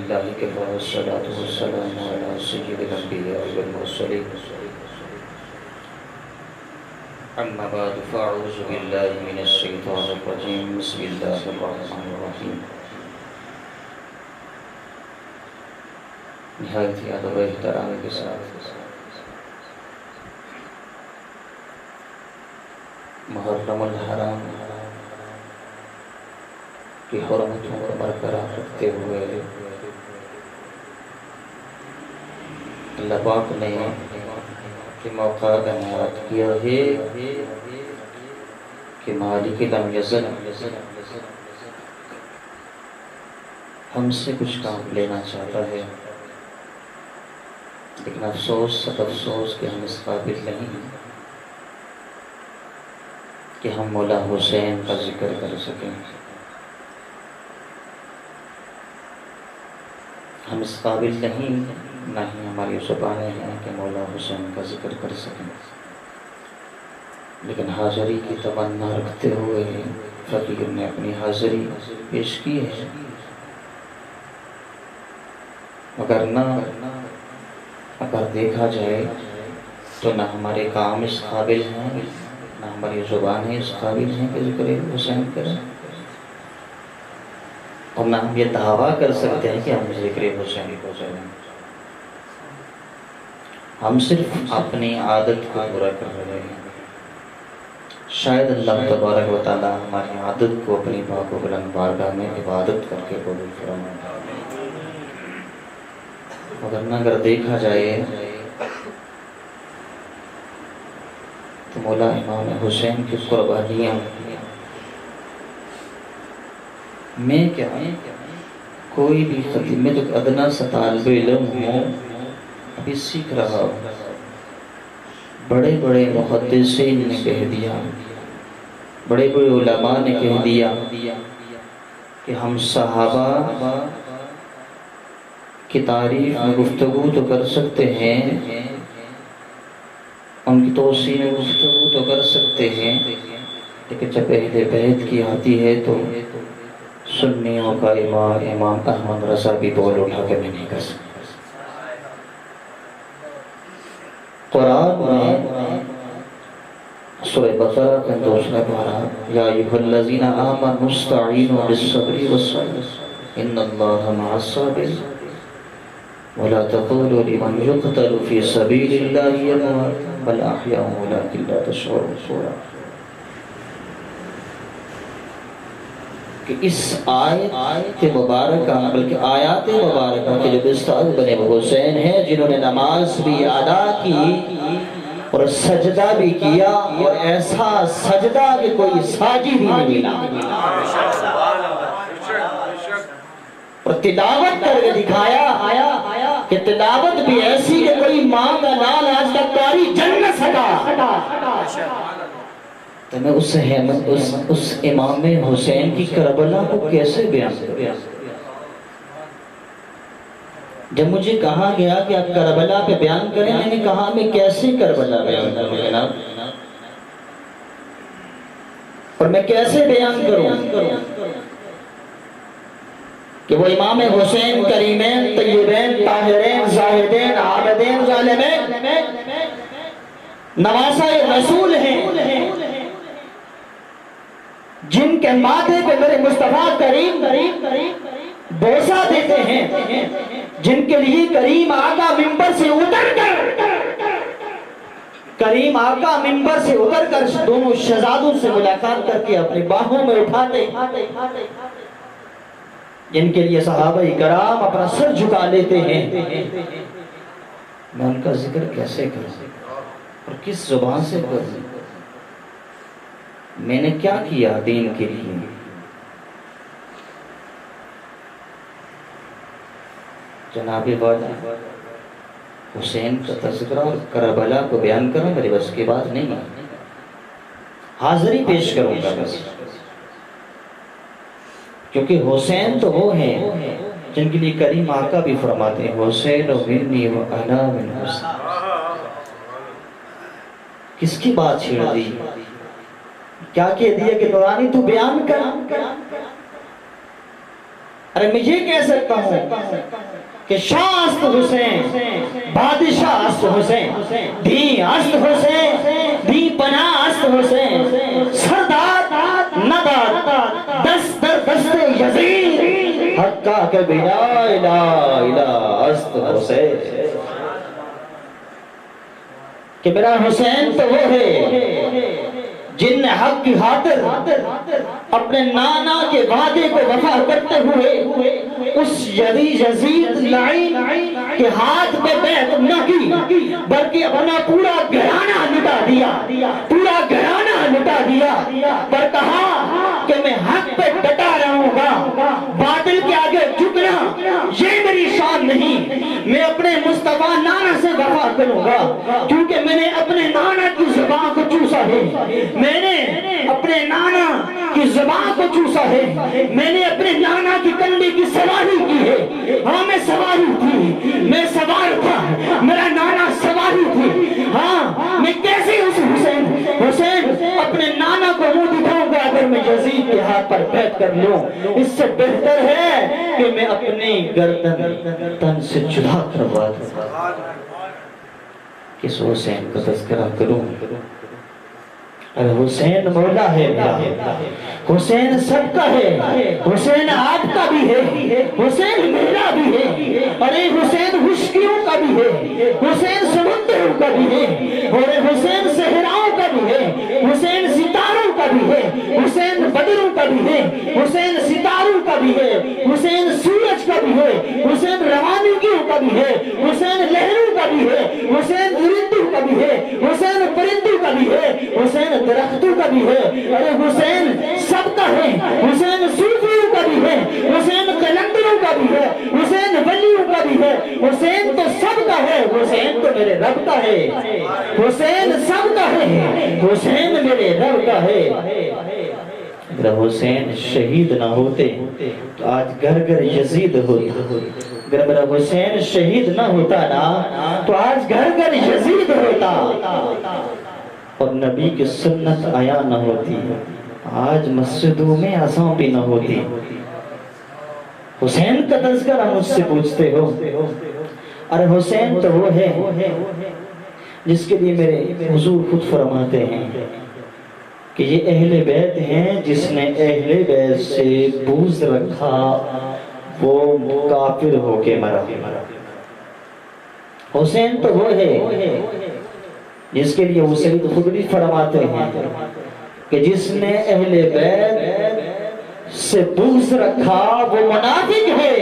للہ کفا والصلاة والسلام علی سید الانبیاء والمرسلین اما بعد فاعوذ باللہ من الشیطان الرجیم بسم اللہ الرحمن الرحیم نہایت ہی ادب و احترام کے ساتھ محرم الحرام کی حرمتوں کو برقرار رکھتے ہوئے اللہ پاک نے کہ موقع عنایت کیا ہے کہ مالک لم یزل ہم سے کچھ کام لینا چاہتا ہے، لیکن افسوس سب افسوس کہ ہم اس قابل نہیں ہیں کہ ہم مولا حسین کا ذکر کر سکیں۔ ہم اس قابل نہیں، نہ ہی ہماری زبانیں ہیں کہ مولا حسین کا ذکر کر سکیں، لیکن حاضری کی تمنا رکھتے ہوئے فقیر نے اپنی حاضری پیش کی ہے، مگر اگر دیکھا جائے تو نہ ہمارے کام اس قابل ہیں، نہ ہماری زبانیں اس قابل ہیں کہ ذکر حسین کریں، اور نہ ہم یہ دعویٰ کر سکتے ہیں کہ ہم ذکر حسین کو کریں۔ ہم صرف اپنی عادت کو پورا کر رہے ہیں۔ شاید اللہ تبارک و تعالی ہماری عادت کو اپنی پاک و بلند بارگاہ میں عبادت کر کے قبول فرمائے، مگر نہ اگر دیکھا جائے تو مولا امام حسین کی قربانیاں میں کیا کوئی بھی خطیب میں تو ادنا سا طالب علم ہوں، ابھی سیکھ رہا ہوں، بڑے بڑے محدثین نے کہہ دیا، بڑے بڑے علماء نے کہہ دیا کہ ہم صحابہ کی تعریف میں گفتگو تو کر سکتے ہیں، ان کی توصیح میں گفتگو تو کر سکتے ہیں، لیکن جب اہل بیت کی آتی ہے تو سنیوں کا امام احمد رضا بھی بول اٹھا کے نہیں کر سکتے۔ قرآن میں سورہ بقرہ کا دوسرا پارہ یا ایھا الذین آمنوا استعینوا بالصبر والصلاۃ ان اللہ مع الصابرین ولا تقولوا لمن يقتل في سبيل الله اموات بل احياء ولكن لا تشعرون۔ کہ اس آیت مبارکہ بلکہ آیات مبارکہ کے جو استاد بنے وہ حسین ہیں، جنہوں نے نماز بھی ادا کی اور سجدہ بھی کیا، اور ایسا سجدہ کہ کوئی ساجد ہی نہیں ملا، اور تلاوت کر کے دکھایا کہ تلاوت بھی ایسی کہ کوئی ماں کا لال آج تک کاری جن نہ سکا۔ تو میں اس امام حسین کی کربلا کو کیسے بیان کروں؟ جب مجھے کہا گیا کہ آپ کربلا پہ بیان کریں، میں نے کہا میں کیسے کربلا بیان کروں جناب، اور میں کیسے بیان کروں کہ وہ امام حسین کریمین طیبین طاہرین زاہدین عابدین ظالمین نواسہ رسول ہیں، جن کے ماتھے پہ میرے مصطفیٰ کریم بوسہ دیتے ہیں، جن کے لیے کریم آقا منبر سے اتر کر دونوں شہزادوں سے ملاقات کر کے اپنی باہوں میں اٹھاتے، جن کے لیے صحابہ کرام اپنا سر جھکا لیتے ہیں، میں ان کا ذکر کیسے کروں اور کس زبان سے کروں؟ میں نے کیا کیا دین کے لیے؟ جناب والا حسین کا تذکرہ اور کربلا کو بیان کروں میرے بس کی بات نہیں ہے، حاضری پیش کروں گا بس، کیونکہ حسین تو وہ ہیں جن کے لیے کریم آقا بھی فرماتے ہیں حسین منی و انا من حسین۔ کس کی بات چھیڑ دی؟ کیا کہہ دیا کہ نورانی تو بیان کر، ارے میں یہ کہہ سکتا ہوں کہ شاہ است حسین، بادشاہ است حسین، دی است حسین، دی پناہ است حسین، سردار نداد دست در دست یزید، حقا کہ بلا الہ الہ است حسین، کہ میرا حسین تو وہ ہے جن نے حق کی خاطر اپنے نانا کے وعدے کو وفا کرتے ہوئے اس یزید لعین کے ہاتھ پہ بیعت نہ کی، بلکہ اپنا پورا گھرانہ لٹا دیا، پورا گھرانہ لٹا دیا، پر کہا کہ میں حق پہ ڈٹا رہوں گا، باطل کے آگے جھکنا یہ میری شان نہیں، میں اپنے مصطفیٰ نانا سے وفا کروں گا، کیونکہ میں نے اپنے نانا کی زبان کو چوسا ہے، میں نے اپنے نانا کی زبان کو چوسا ہے، میں نے اپنے نانا کی کنڈی کی سواری کی ہے، ہاں میں سواری تھی، میں سوار تھا، میرا نانا سواری تھی، ہاں میں کیسے اس حسین اپنے نانا کو منہ دکھاؤں گا اگر میں یزید کے ہاتھ پر بیعت کر لوں؟ اس سے بہتر ہے کہ میں اپنی گردن تن سے جدا کروا دوں۔ کس حسین کا تذکرہ کروں؟ ارے حسین مولا ہے میرا، حسین سب کا ہے، حسین آپ کا بھی ہے، حسین میرا بھی ہے، ارے حسین خشکیوں کا بھی ہے، حسین سمندروں کا بھی ہے، اور حسین صحراؤں کا بھی ہے، حسین ستاروں کا بھی ہے، حسین بدروں کا بھی ہے، حسین ستاروں کا بھی ہے، حسین سورج کا بھی ہے، حسین روانگیوں کا بھی ہے، حسین لہروں کا بھی ہے، حسین درندوں کا بھی ہے، حسین پرندوں کا بھی ہے، حسین درختوں کا بھی ہے، ارے حسین سب کا ہے، حسین صوفیوں کا بھی ہے، حسین قلندروں کا بھی ہے، حسین ولیوں کا بھی ہے، حسین تو سب کا ہے، حسین تو میرے رب کا ہے، حسین سب کا ہے، حسین میرے رب کا ہے۔ اگر حسین شہید نہ ہوتے تو آج گھر گھر یزید ہوتا، اگر میرا حسین شہید نہ ہوتا نا تو آج گھر گھر یزید ہوتا، اور نبی کی سنت آیا نہ ہوتی، آج مسجدوں میں اذان بھی نہ ہوتی۔ حسین کا تذکرہ مجھ سے پوچھتے ہو، ارے حسین تو وہ ہے جس کے لیے میرے حضور خود فرماتے ہیں کہ یہ اہل بیت ہیں، جس نے اہل بیت سے بغض رکھا وہ کافر ہو کے مرا۔ حسین تو وہ ہے جس کے لیے حسین خود بھی فرماتے ہیں کہ جس نے اہل بیت سے بغض رکھا وہ منافق ہے۔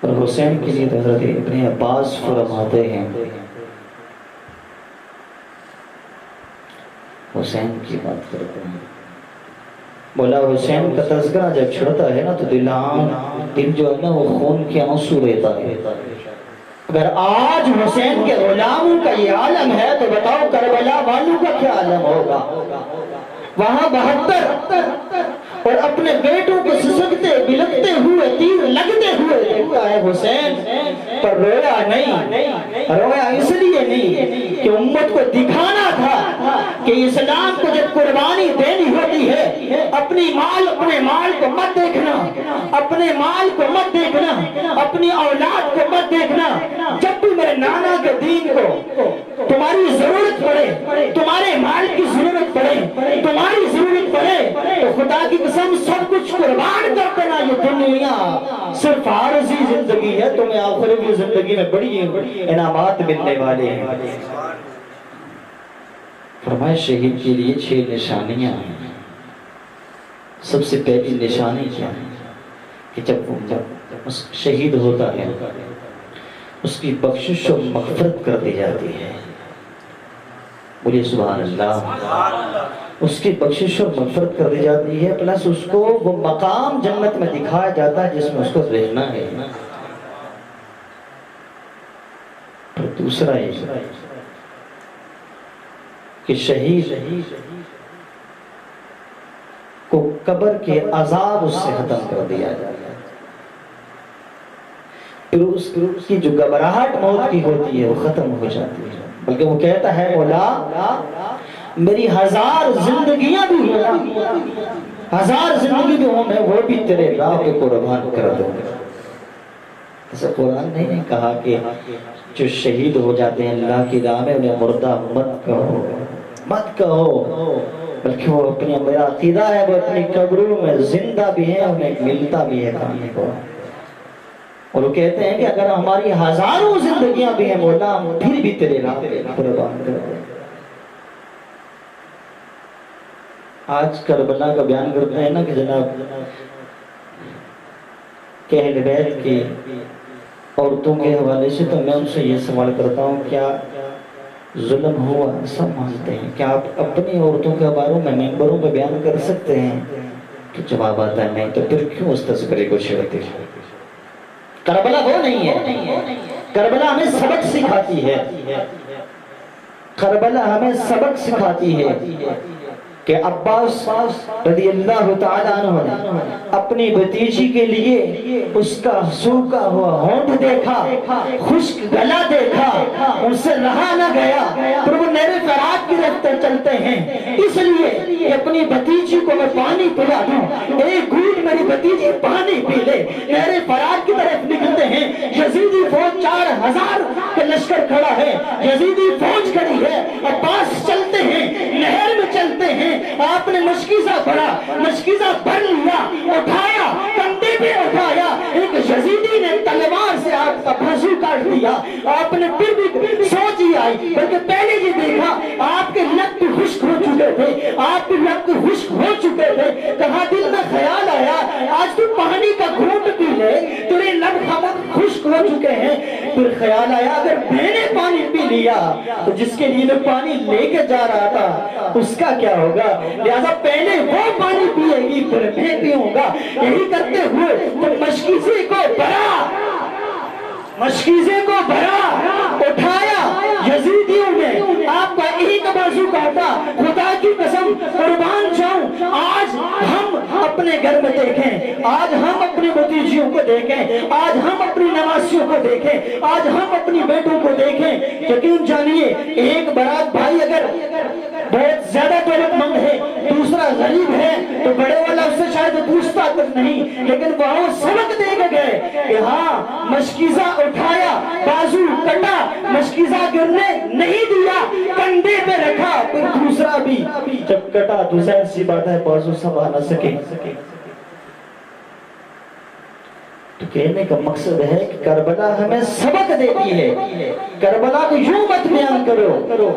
اور حسین کے لیے حضرت ابن عباس فرماتے ہیں، حسین کی بات کرتے ہیں، مولا حسین کا تذکرہ جب چھڑتا ہے نا تو دل جو ہے نا وہ خون کے آنسو رہتا ہے۔ اگر آج حسین کے غلاموں کا یہ عالم ہے تو بتاؤ کربلا والوں کا کیا عالم ہوگا؟ وہاں 72 اور اپنے بیٹوں کو سسکتے بلکتے ہوئے تیر لگتے ہوئے دیکھتا ہے حسین، پر رویا نہیں، رویا اس لیے نہیں کہ امت کو دکھانا تھا کہ اسلام کو جب قربانی دینی ہوتی ہے اپنے مال کو مت دیکھنا، اپنے مال کو مت دیکھنا، اپنی اولاد کو مت دیکھنا، جب بھی میرے نانا کے دین کو تمہاری ضرورت پڑے، تمہارے مال کی ضرورت پڑے، تمہاری ضرورت پڑے تو خدا کی قسم سب کچھ قربان کر دینا۔ یہ دنیا صرف عارضی زندگی ہے، تمہیں آخرت کی زندگی میں بڑی انعامات ملنے والے ہیں۔ فرمائے شہید کے لیے 6 نشانیاں ہیں۔ سب سے پہلی نشانی کیا ہے کہ جب شہید ہوتا ہے اس کی بخشش و مغفرت کر دی جاتی ہے۔ بولیے سبحان اللہ۔ اس کی بخشش اور مغفرت کر دی جاتی ہے، پلس اس کو وہ مقام جنت میں دکھایا جاتا ہے جس میں اس کو رہنا ہے۔ اور دوسرا یہ کہ شہید کو قبر کے عذاب اس سے ختم کر دیا جاتا ہے، پھر اس کی جو گھبراہٹ موت کی ہوتی ہے وہ ختم ہو جاتی ہے، بلکہ وہ کہتا ہے مولا میری 1000 زندگیاں بھی ہونا ہزار زندگی بھی ہوں میں وہ بھی تیرے راہ پہ قربان کر دوں گا۔ ایسا قرآن نہیں کہا کہ جو شہید ہو جاتے ہیں اللہ کی راہ میں انہیں مردہ مت کہو، مت کہو، بلکہ وہ اپنی میرا عقیدہ ہے وہ اپنی قبروں میں زندہ بھی ہیں، انہیں ملتا بھی ہے کھانے کو۔ اور وہ کہتے ہیں کہ اگر ہماری ہزاروں زندگیاں بھی ہیں مولا ہم پھر بھی تیرے راہ پہ قربان کر دیں۔ آج کربلا کا بیان کرتے ہیں نا کہ جناب کہ اہل بیت کی عورتوں کے حوالے سے، تو میں ان سے یہ سوال کرتا ہوں کیا ظلم ہوا؟ سب مانتے ہیں، کیا آپ اپنی عورتوں کے بارے میں ممبروں پہ بیان کر سکتے ہیں؟ تو جواب آتا ہے نہیں، تو پھر کیوں اس تذکرے کو چھیڑتے ہیں؟ کربلا وہ نہیں ہے، کربلا ہمیں سبق سکھاتی ہے، کربلا ہمیں سبق سکھاتی ہے کہ عباس رضی اللہ تعالیٰ عنہ نے اپنی بھتیجی کے لیے اس کا سوکھا ہوا ہونٹ دیکھا، خشک گلا دیکھا، ان سے رہا نہ گیا، پھر وہ نہر فرات کی رفتے چلتے ہیں، اس لیے کہ اپنی بھتیجی کو میں پانی پلا دوں، ایک گھونٹ میری بھتیجی پانی پی لے، نہر فرات کی طرف نکلتے ہیں۔ یزیدی فوج 4000 کے لشکر کھڑا ہے، یزیدی فوج کھڑی ہے، عباس چلتے ہیں، نہر میں چلتے ہیں، آپ نے مشکیزہ بھرا، مشکیزہ بھر لیا، اٹھایا، کندھے پہ اٹھایا، ایک یزیدی نے تلوار سے آپ کا بازو کاٹ دیا، آپ نے پھر بھی سوچ ہی آئی، بلکہ پہلے یہ دیکھا آپ کے لب بھی خشک ہو چکے تھے، آپ کے لب بھی خشک ہو چکے تھے، کہاں دل میں خیال آیا آج تو پانی کا گھونٹ پی لے، تیرے لب خشک ہو چکے ہیں، پھر خیال آیا اگر میں نے پانی پی لیا تو جس کے لیے میں پانی لے کے جا رہا تھا اس کا کیا ہوگا، لہذا پہلے وہ پانی پیے گی پھر میں پیوں گا۔ یہی کرتے ہوئے تو مشکیزے کو بھرا، مشکیزے کو بھرا، اٹھایا، یزیدیوں نے آپ کا ایک بازو کاٹا، خدا کی قسم قربان جاؤں آج ہم اپنے گھر میں دیکھیں، آج ہم اپنی بھتیجیوں کو دیکھیں، آج ہم اپنی نواسیوں کو دیکھیں، آج ہم اپنی بیٹوں کو دیکھیں، یقین جانیے ایک برات بھائی اگر بہت زیادہ دولت مند ہے، دوسرا غریب ہے، تو بڑے والا اس سے شاید پوچھتا تک نہیں، لیکن وہاں سبق دے کے گئے کہ ہاں مشکیزہ اٹھایا، بازو کٹا، مشکیزہ گرنے نہیں دیا، کندھے پہ رکھا، پھر دوسرا بھی جب کٹا تو ظاہر سی بات ہے بازو سنبھا نہ سکے۔ تو کہنے کا مقصد ہے کہ کربلا ہمیں سبق دیتی ہے، کربلا کو یوں مت بیان کرو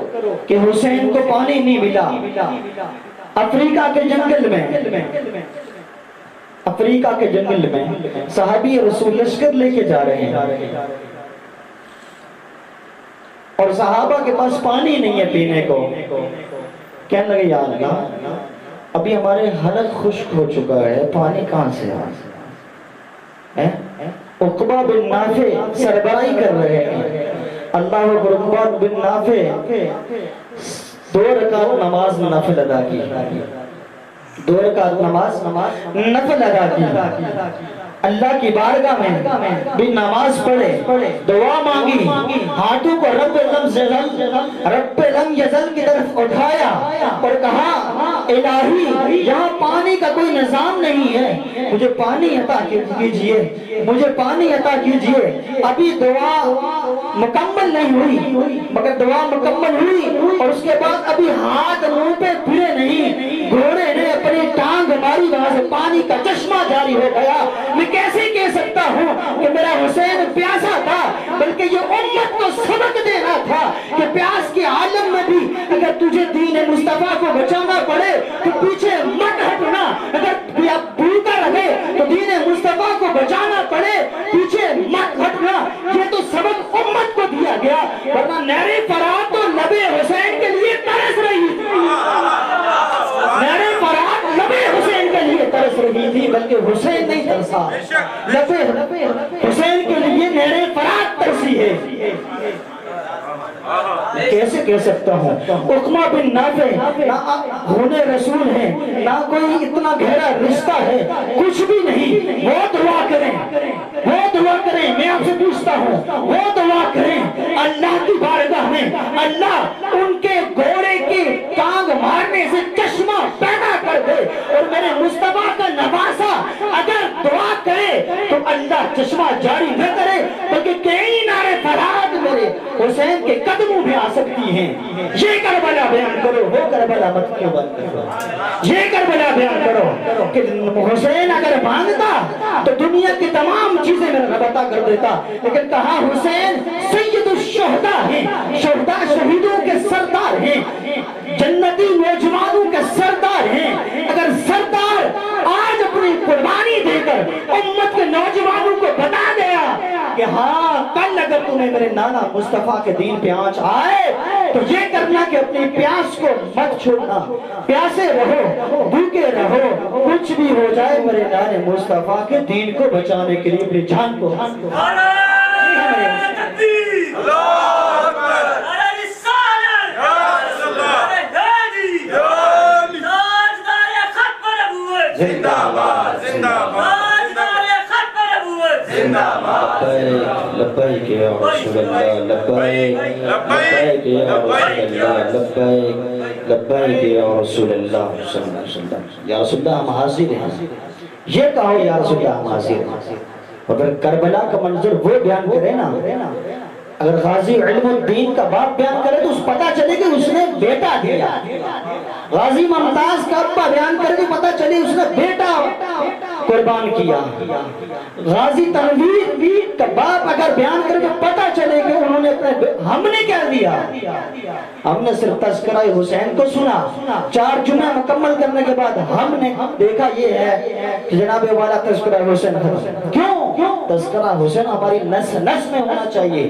کہ حسین کو پانی نہیں ملا۔ افریقہ کے جنگل میں، افریقہ کے جنگل میں صحابی رسول لشکر لے کے جا رہے ہیں اور صحابہ کے پاس پانی نہیں ہے پینے کو، کہنے لگے یا اللہ ابھی ہمارے حلق خشک ہو چکا ہے، پانی کہاں سے آئے؟ عقبہ بن نافع سربراہی کر رہے ہیں، اللہ عقبہ بن نافع 2 رکعت نماز نفل ادا کی، 2 رکعت نماز نفل ادا کی، اللہ کی بارگاہ میں بھی نماز پڑھے، دعا مانگی، ہاتھوں کو رب لم یزل کی طرف اٹھایا اور کہا الہی یہاں پانی کا کوئی نظام نہیں ہے، مجھے پانی عطا کیجئے، مجھے پانی عطا کیجئے۔ ابھی دعا مکمل نہیں ہوئی مگر دعا مکمل ہوئی اور اس کے بعد ابھی ہاتھ منہ پہ پھرے نہیں، گھوڑے نے اپنی ٹانگ ماری، وہاں سے پانی کا چشمہ جاری ہو گیا۔ میں کیسے کہہ سکتا ہوں کہ میرا حسین پیاسا تھا، بلکہ یہ امت کو سبق دینا تھا کہ پیاس کے عالم میں بھی اگر تجھے دین مصطفیٰ کو بچانا پڑے تو پیچھے مت ہٹنا، اگر بھوکا رہے تو دین مصطفیٰ کو بچانا پڑے پیچھے مت ہٹنا۔ یہ تو سبق امت کو دیا گیا، ورنہ نہر فرات تو لب حسین کے لیے ترس رہی تھی، نہر فرات لب حسین کے لیے ترس رہی تھی، بلکہ حسین نہیں ترسا، لب حسین کے لیے نہر فرات ترسی ہے۔ کیسے کہہ سکتا ہوں عقبہ بن نافع نہ خون رسول ہیں، نہ کوئی اتنا گہرا رشتہ ہے، کچھ بھی نہیں، وہ دعا کریں، وہ دعا کریں، میں آپ سے پوچھتا ہوں وہ دعا کریں اللہ کی بارگاہ میں اللہ ان کے گھوڑے کی ٹانگ مارنے سے چشمہ پیدا کر دے اور میرے مصطفیٰ بات جاری نہ کرے بلکہ کئی نعرے فرات میرے حسین کے قدموں میں آ سکتی ہیں. یہ کربلا بیان کرو، وہ کربلا مت کیوں بیان کرو. یہ کربلا بیان کرو کہ حسین اگر مانگتا تو دنیا کی تمام چیزیں میرا ربطہ کر دیتا، لیکن کہا حسین سید الشہداء ہیں، شہداء شہیدوں کے سردار ہیں، جنتی نوجوانوں کے سردار ہیں. اگر سردار آج اپنی قربانی دے کر امت کے نوجوانوں کو بتا گیا کہ ہاں کل اگر تمہیں میرے نانا مصطفیٰ کے دین پہ آنچ آئے تو یہ کرنا کہ اپنی پیاس کو مت چھوڑنا، پیاسے رہو، بھوکے رہو، کچھ بھی ہو جائے میرے نانا مصطفیٰ کے دین کو بچانے کے لیے اپنی جان کو لبیک یا رسول اللہ، لبیک لبیک یا رسول اللہ، لبیک لبیک یا رسول اللہ صلی اللہ علیہ وسلم. یا رسول اللہ ہم حاضر ہیں. یہ کہو یا رسول اللہ ہم حاضر ہیں. اگر کربلا کا منظر وہ بیان کرے نا، اگر غازی علم الدین کا باپ بیان کرے تو اس پتہ چلے کہ اس نے بیٹا دیا. غازی ممتاز کا ابا بیان کرے تو پتہ چلے اس نے بیٹا قربان کیا. غازی تنویر کا باپ اگر بیان کرے تو پتہ چلے کہ انہوں نے اپنے ہم نے کیا دیا. ہم نے صرف تذکرہ حسین کو سنا، 4 جمعہ مکمل کرنے کے بعد ہم نے دیکھا یہ ہے کہ جناب والا تذکرہ حسین ختم. کیوں؟ تذکرہ حسین ہماری نس نس میں ہونا چاہیے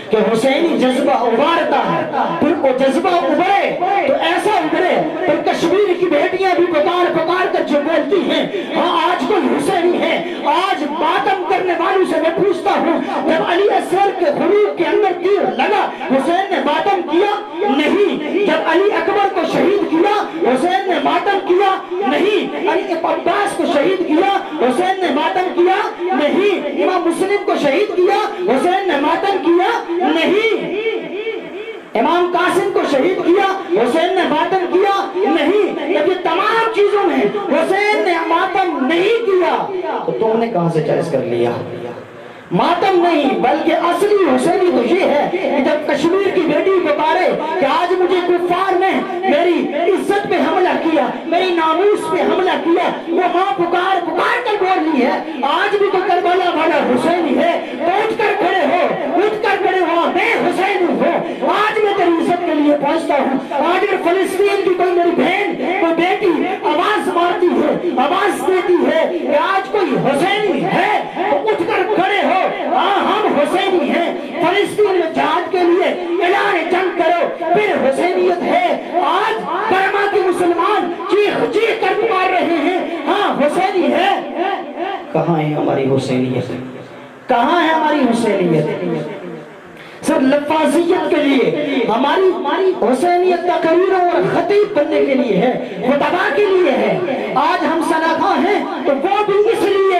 کہ حسینی جذبہ ابھارتا ہے. پھر وہ جذبہ ابھرے تو ایسا ابھرے پھر کشمیر کی بیٹیاں بھی پکار پکار کر جو بولتی ہیں ہاں آج کوئی حسینی ہے. آج ماتم کرنے والوں سے میں پوچھتا ہوں جب علی اصغر کے خروج کے اندر تیر لگا حسین نے ماتم کیا؟ نہیں. جب علی اکبر کو شہید کیا حسین نے ماتم کیا؟ نہیں. علی عباس کو شہید کیا حسین نے ماتم کیا؟ نہیں. امام مسلم کو شہید کیا حسین نے ماتم کیا؟ نہیں. امام قاسم کو شہید کیا حسین نے ماتم کیا؟ نہیں. جب یہ تمام چیزوں میں حسین نے ماتم نہیں کیا تو تم نے کہاں سے جائز کر لیا؟ ماتم نہیں بلکہ اصلی حسینی تو یہ ہے کہ جب کشمیر کی بیٹی پکارے کہ آج مجھے کفار نے میری عزت پہ حملہ کیا، میری ناموس پہ حملہ کیا، وہ ماں پکار پکار کر بول رہی ہے آج بھی تو کربلا والا حسینی ہے. اٹھ کر کھڑے ہو، اٹھ کر کھڑے ہو، میں حسینی ہوں. آج میں تیری عزت کے لیے پہنچتا ہوں. آج اگر فلسطین کی کوئی میری بہن کوئی بیٹی آواز مارتی ہے، آواز دیتی ہے کہ آج کوئی حسینی ہے تو اٹھ کر کھڑے ہو. ہم حسینی ہیں. فلسطین میں جہاد کے لیے اعلان جنگ کرو پھر حسینیت ہے. آج برما کے مسلمان چیخ چیخ کر پکار رہے ہیں ہاں حسینی ہے. کہاں ہے ہماری حسینیت؟ کہاں ہے ہماری حسینیت؟ سب لفاظیت کے لیے ہماری حسینیت تقریر اور خطیب بننے کے لیے ہے، خطبہ کے لیے ہے. آج ہم سناخواہ ہیں تو وہ بھی اس لیے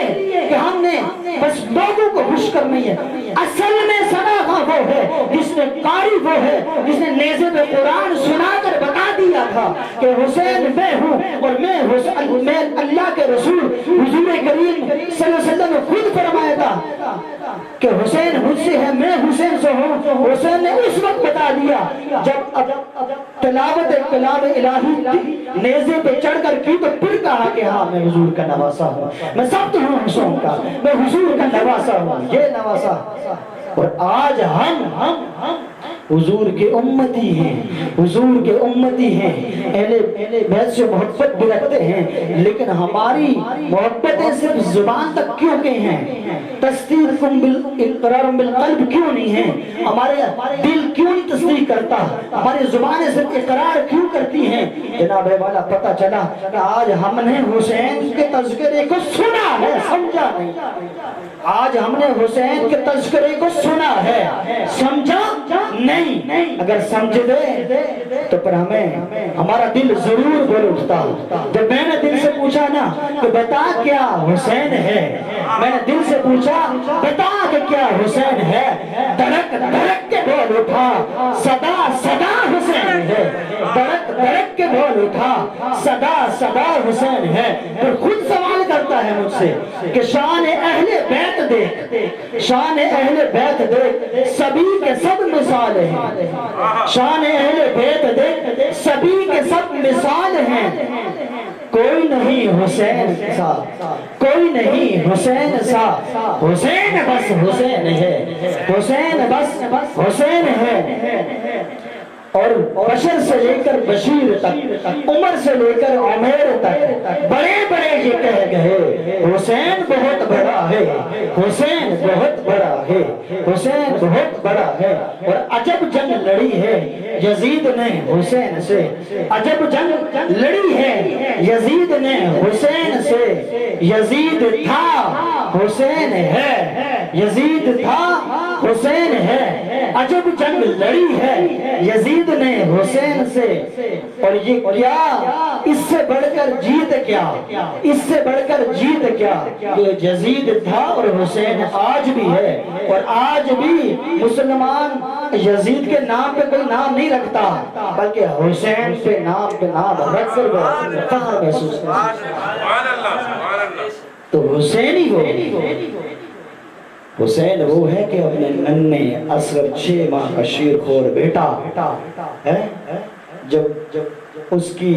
کہ ہم نے بس لوگوں کو خوش کرنی ہے. اصل میں سناخواہ وہ ہے جس نے قاری وہ ہے جس نے نیزے پہ قرآن سنا کر بتا دیا تھا کہ حسین میں ہوں اور میں اللہ کے رسول حضور کریم صلی اللہ علیہ وسلم نے خود فرمایا تھا کہ حسین مجھ سے ہے میں حسین سے ہوں. حسین نے اس وقت بتا دیا جب تلاوت کلام الہی نیزے پہ چڑھ کر کی تو پھر کہا کہ ہاں میں حضور کا نواسا ہوں، میں سب تو ہوں حسین کا، میں حضور کا نواسا ہوں. یہ نواسا اور آج ہم حضور کے امتی ہیں، حضور کے امتی ہیں، اہل بیت سے محبت بھی رکھتے ہیں لیکن ہماری محبتیں صرف زبان تک کیوں کہ ہیں؟ تصدیق اقرار بالقلب کیوں نہیں ہیں؟ ہمارے دل کیوں نہیں تصدیق کرتا؟ ہماری زبانیں صرف اقرار کیوں کرتی ہیں؟ جناب والا پتہ چلا کہ آج ہم نے حسین کے تذکرے کو سنا ہے، سمجھا نہیں. آج ہم نے حسین کے تذکرے کو سنا ہے، سمجھا نہیں. اگر سمجھ دے تو پر ہمارا دل ضرور بول اٹھتا. جب میں نے دل سے پوچھا نا کہ بتا کیا حسین ہے، میں نے دل سے پوچھا بتا کہ کیا حسین ہے، دھڑک دھڑک کے بول اٹھا صدا صدا حسین ہے. دھڑک دھڑک کے بول اٹھا صدا صدا حسین ہے. پھر خود سوال کرتا کہتا ہے مجھ سے کہ شان اہل بیت دیکھ، شان اہل بیت دیکھ، سبھی کے سب مثال ہیں، شان اہل بیت دیکھ، سبھی کے سب مثال ہیں، کوئی نہیں حسین سا، کوئی نہیں حسین سا، حسین بس حسین ہے، حسین بس حسین ہے۔ اور بشر سے لے کر بشیر تک، عمر سے لے کر عمیر تک، بڑے بڑے یہ کہہ گئے حسین بہت بڑا ہے، حسین بہت بڑا ہے، حسین بہت بڑا ہے۔ اور عجب جنگ لڑی ہے یزید نے حسین سے، عجب جنگ لڑی ہے یزید نے حسین سے، یزید تھا حسین ہے، یزید تھا حسین ہے، عجب جنگ لڑی ہے یزید نے حسین سے۔ اور یہ کیا، اس سے بڑھ کر جیت کیا، اس سے بڑھ کر جیت کیا، یہ یزید تھا اور حسین آج بھی ہے۔ اور آج بھی مسلمان یزید کے نام پہ کوئی نام نہیں رکھتا، بلکہ حسین پہ نام رکھ کر فخر محسوس کرتا ہے۔ تو حسین ہی وہ، حسین وہ ہے کہ اپنے ننھے اصغر 6 ماہ کا شیر خور بیٹا ہے، جب اس کی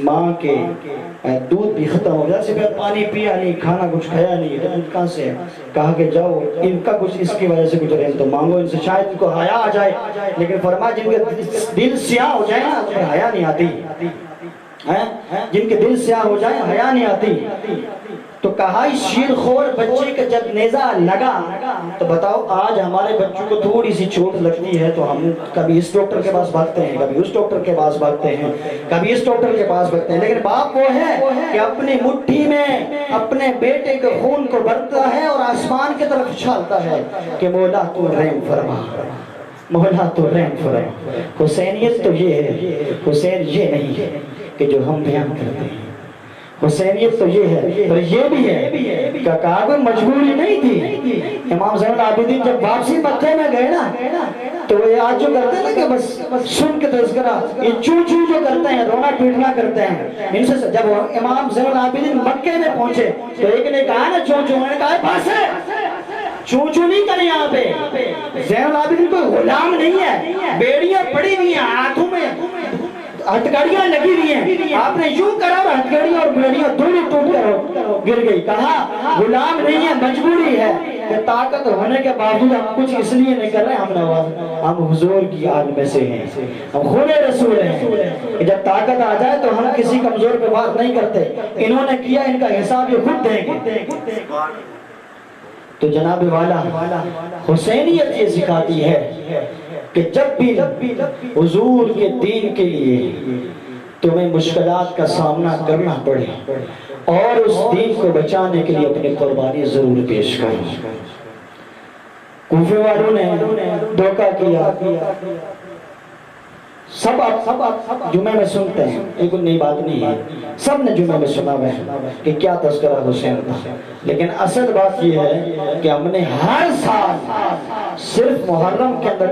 ماں کے دودھ بھی ختم ہو گیا، صرف پانی پیا نہیں، کھانا کچھ کھایا نہیں، تو دودھ کہاں سے، کہا کہ جاؤ ان کا کچھ اس کی وجہ سے کچھ رحم تو مانگو ان سے، شاید ان کو حیا آ جائے۔ لیکن فرمایا جن کے دل سیاہ ہو جائے نا تو حیا نہیں آتی، جن کے دل سیاہ ہو جائے حیا نہیں آتی۔ تو کہا اس شیر خور بچے کا جب نیزہ لگا، تو بتاؤ آج ہمارے بچوں کو تھوڑی سی چوٹ لگتی ہے تو ہم کبھی اس ڈاکٹر کے پاس بھاگتے ہیں، کبھی اس ڈاکٹر کے پاس بھاگتے ہیں، کبھی اس ڈاکٹر کے پاس بھاگتے ہیں، لیکن باپ وہ ہے کہ اپنی مٹھی میں اپنے بیٹے کے خون کو بھرتا ہے اور آسمان کی طرف اچھالتا ہے کہ مولا تو رحم فرما، مولا تو رحم فرما۔ حسینیت تو یہ ہے، حسین یہ نہیں ہے کہ جو ہم بیان کرتے ہیں، حسینیت تو یہ ہے، اور یہ بھی ہے کہ کوئی مجبوری نہیں تھی۔ امام زین العابدین جب واپسی مکہ میں گئے نا، تو یہ آج جو کرتے ہیں نا کہ بس سن کے تذکرہ، یہ چو چو جو کرتے ہیں، رونا پیٹنا کرتے ہیں، ان سے جب امام زین العابدین مکہ میں پہنچے تو ایک نے کہا نا چو چو، میں نے کہا بس ہے، چو چو نہیں کریں یہاں پہ، زین العابدین کوئی غلام نہیں ہے، بیڑیاں پڑی ہوئی ہیں ہاتھوں میں، ہتھکڑیاں لگی ہوئی ہیں، آپ نے یوں کرا اور ہتھکڑیاں اور بیڑیاں دونوں ٹوٹ کر گر گئی۔ کہا غلام نہیں ہے، مجبوری ہے کہ طاقت ہونے کے باوجود ہم کچھ اس لیے نہیں کر رہے، ہم حضور کی آل میں سے ہیں، ہم خون رسول ہیں، جب طاقت آ جائے تو ہم کسی کمزور پہ بات نہیں کرتے، انہوں نے کیا ان کا حساب یہ خود دیں گے۔ تو جناب والا حسینیت یہ سکھاتی ہے کہ جب بھی حضور کے دین کے لیے تمہیں مشکلات کا سامنا کرنا پڑے اور اس دین کو بچانے کے لیے اپنی قربانی ضرور پیش کرو۔ کوفے والوں نے دھوکہ کیا، سب جمعے میں سنتے ہیں، یہ کوئی نئی بات نہیں ہے، سب نے جمعے میں سنا ہے کہ کیا تذکرہ حسین تھا، لیکن اصل بات یہ ہے کہ ہم نے ہر سال صرف محرم کے اندر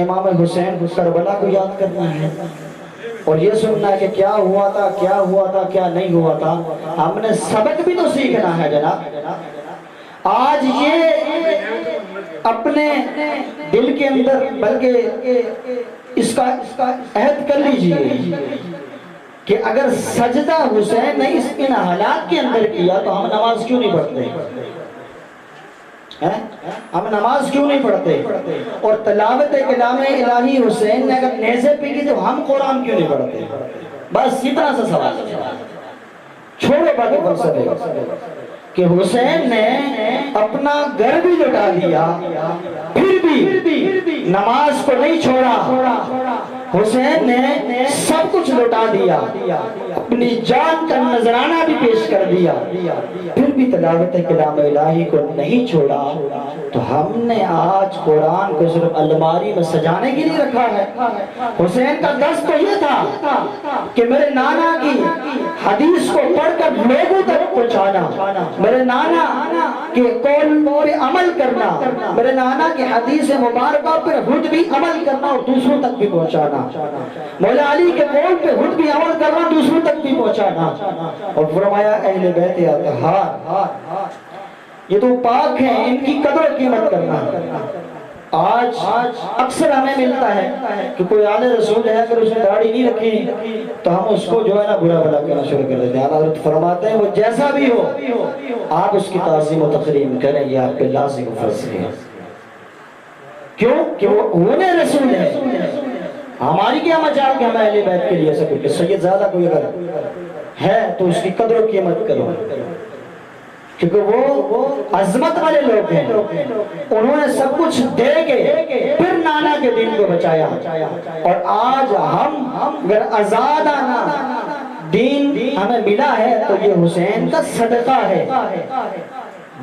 امام حسین کربلا کو یاد کرنا ہے اور یہ سننا ہے کہ کیا ہوا تھا، کیا ہوا تھا، کیا نہیں ہوا تھا۔ ہم نے سبق بھی تو سیکھنا ہے جناب۔ آج یہ اپنے دل کے اندر بلکہ اس کا عہد کر لیجئے کہ اگر سجدہ حسین نے ان حالات کے اندر کیا تو ہم نماز کیوں نہیں پڑھتے، ہم نماز کیوں نہیں پڑھتے، اور تلاوت کلام الہی حسین نے اگر نیزے پہ کی تو ہم قرآن کیوں نہیں پڑھتے۔ بس اتنا سا سوال، چھوڑے باقی فلسفے کہ حسین نے اپنا گھر بھی لٹا دیا پھر بھی نماز کو نہیں چھوڑا، حسین نے سب کچھ لٹا دیا، اپنی جان کا نذرانہ بھی پیش کر دیا، پھر بھی تلاوت کلام الہی کو نہیں چھوڑا۔ تو ہم نے آج قرآن کو صرف الماری میں سجانے کے لیے رکھا ہے۔ حسین کا دست تو یہ تھا کہ میرے نانا کی حدیث کو پڑھ کر لوگوں تک پہنچانا، میرے نانا کے قول پہ عمل کرنا، میرے نانا کی حدیث مبارکہ پر خود بھی عمل کرنا اور دوسروں تک بھی پہنچانا، مولا علی کے قول پہ خود بھی عمل کرنا، دوسروں تک تک بھی پہنچانا. اور فرمایا اہل بیت اطہار یہ تو پاک ہیں, ان کی قدر و قیمت کرنا. آج اکثر ہمیں ملتا ہے کہ کوئی آل رسول ہے, اگر اس نے داڑھی نہیں رکھی تو ہم اس کو جو ہے نا برا بلا کہنا شروع کر دیتے ہیں. حضرت فرماتے ہیں وہ جیسا بھی ہو آپ اس کی تعظیم و تکریم کریں, یہ آپ پہ لازم و فرض ہے. کیوں کہ وہ ہونے رسول ہے. ہماری کیا مجال کہ ہم اہل بیت کے لیے ایسا کوئی سید زیادہ کوئی اگر ہے تو اس کی قدر و قیمت کرو, کیونکہ وہ عظمت والے لوگ ہیں. انہوں نے سب کچھ دے کے پھر نانا کے دین کو بچایا. اور آج ہم اگر آزادانہ دین ہمیں ملا ہے تو یہ حسین کا صدقہ ہے,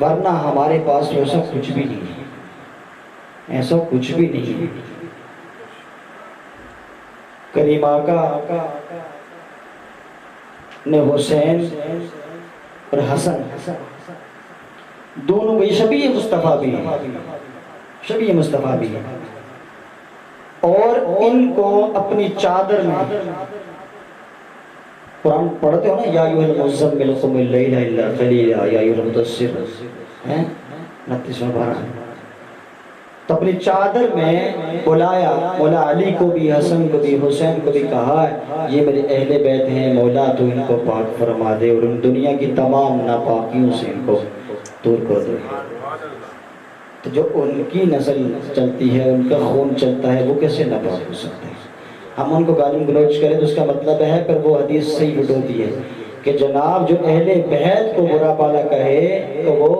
ورنہ ہمارے پاس ایسا کچھ بھی نہیں ہے, ایسا کچھ بھی نہیں. کریم آقا نے حسین اور حسن دونوں کو شبیہ مصطفیٰ بھی ہیں, شبیہ مصطفیٰ بھی ہیں, اور ان کو اپنی چادر میں قرآن پڑھتے ہو نا, یا ایھا المزمل قم اللیل الا قلیلا یا ایھا المدثر 29واں پارہ, تو اپنی چادر میں بلایا. مولا علی کو بھی, حسن کو بھی, حسین کو بھی کہا یہ میرے اہل بیت ہیں, مولا تو ان کو پاک فرما دے اور ان دنیا کی تمام ناپاکیوں سے ان کو دور کر دے. تو جو ان کی نسل چلتی ہے, ان کا خون چلتا ہے, وہ کیسے ناپاک ہو سکتے ہیں؟ ہم ان کو گالی گلوچ کریں تو اس کا مطلب ہے پھر وہ حدیث صحیح ہوتی ہے کہ جناب جو اہل بیت کو برا بالا کہے تو وہ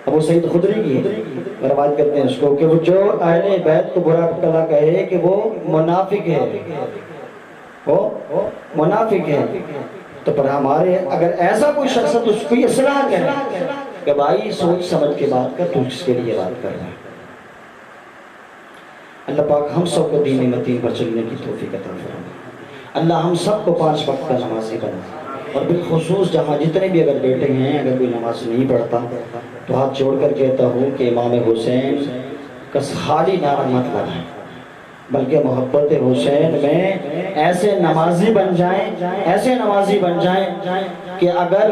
ابو سعید خدری کی روایت کرتے ہیں اس کو کہ وہ جو اہل بیت کو برا بالا کہے کہ وہ منافق ہے, وہ منافق ہے. تو پر ہمارے اگر ایسا کوئی شخص ہے تو اس کو اصلاح کریں کہ بھائی سوچ سمجھ کے بات کر, تو اس کے لیے بات کر رہا ہے. اللہ پاک ہم سب کو دین متین پر چلنے کی توفیق عطا فرمائے. اللہ ہم سب کو 5 وقت کا نمازی بنائے, اور بالخصوص جہاں جتنے بھی اگر بیٹھے ہیں اگر کوئی نماز نہیں پڑھتا تو ہاتھ جوڑ کر کہتا ہوں کہ امام حسین کا خالی نعرہ مت لگائیں, بلکہ محبت حسین میں ایسے نمازی بن جائیں, ایسے نمازی بن جائیں کہ اگر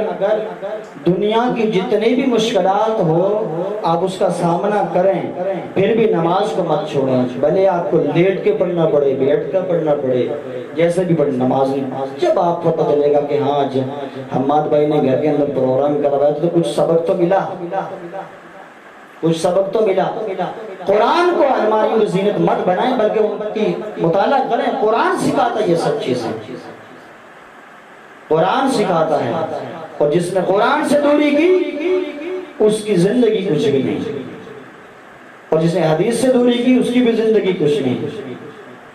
دنیا کی جتنی بھی مشکلات ہو آپ اس کا سامنا کریں پھر بھی نماز کو مت چھوڑیں, بھلے آپ کو لیٹ کے پڑھنا پڑے, بیٹھ کر پڑھنا پڑے, جیسے بھی پڑھ نماز. جب آپ کو پتہ چلے گا کہ ہاں حماد بھائی نے گھر کے اندر پروگرام کروایا تو کچھ سبق تو ملا, کچھ سبق تو ملا. قرآن کو الماری اور زینت مت بنائیں بلکہ ان کی مطالعہ کریں. قرآن سکھاتا ہے یہ سب چیزیں, قرآن سکھاتا ہے. اور جس نے قرآن سے دوری کی اس کی زندگی کچھ بھی نہیں, اور جس نے حدیث سے دوری کی اس کی بھی زندگی کچھ نہیں.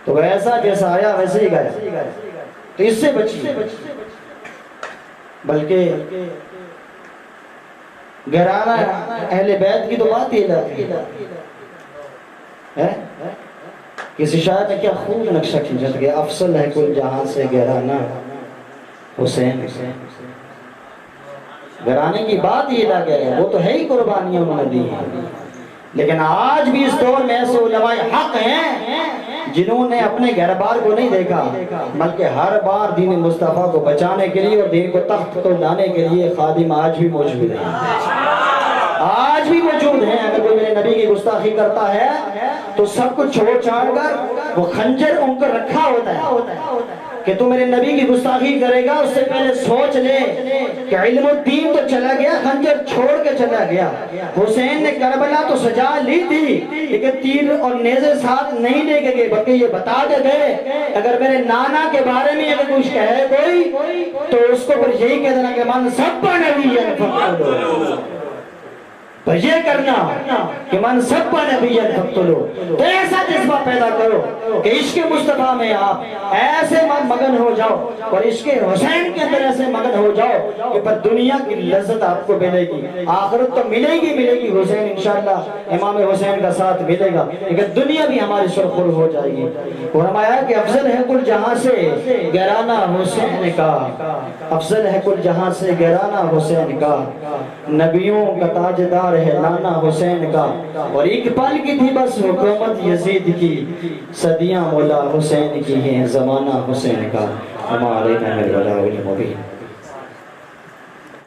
تو ایسا جیسا آیا ویسے ہی گیا, تو اس سے بچیے. بلکہ گھرانہ اہل بیت کی تو بات ہی لاتی ہے. کسی شاعر نے کیا خوب نقشہ کھینچا کہ افضل ہے کل جہاں سے گھرانہ حسین. گھرانے کی بات ہی لا گیا ہے, وہ تو ہے ہی قربانیاں انہوں نے دی ہیں. لیکن آج بھی اس دور میں ایسے علماء حق ہیں جنہوں نے اپنے گھر بار کو نہیں دیکھا بلکہ ہر بار دین مصطفیٰ کو بچانے کے لیے اور دین کو تخت کو لانے کے لیے خادم آج بھی موجود ہیں, آج بھی موجود ہیں. اگر کوئی میرے نبی کی گستاخی کرتا ہے تو سب کچھ چھوڑ چھاڑ کر وہ خنجر ان کو رکھا ہوتا ہے کہ تو میرے نبی کی گستاخی کرے گا اس سے پہلے سوچ لے کہ علم الدین تو چلا گیا, خنجر چھوڑ کے چلا گیا. حسین نے کربلا تو سجا لی تھی لیکن تیر اور نیزے ساتھ نہیں لے کے گئے بلکہ یہ بتا کے گئے اگر میرے نانا کے بارے میں اگر کچھ کہے کوئی تو اس کو پھر یہی کہہ دینا کہ من سب نبی فقتلو, پر یہ کرنا کہ من سب نبی فقتلو. تو ایسا جذبہ پیدا کرو کہ عشق مصطفیٰ میں آپ ایسے مگن ہو جاؤ اور عشق حسین کے اندر ایسے مگن ہو جاؤ کہ پر دنیا کی لذت آپ کو ملے گی, آخرت تو ملے گی. حسین انشاءاللہ امام حسین کا ساتھ ملے گا لیکن دنیا بھی ہماری سرخور ہو جائے گی. فرمایا کہ افضل ہے کل جہاں سے گھرانہ حسین کا, افضل ہے کل جہاں سے گھرانہ حسین کا, نبیوں کا تاجدار ہے نانا حسین کا, اور ایک پل کی تھی بس حکومت یزید کی, صدیاں مولا حسین کی ہیں زمانہ حسین کا. وما علینا من البلاغ المبین.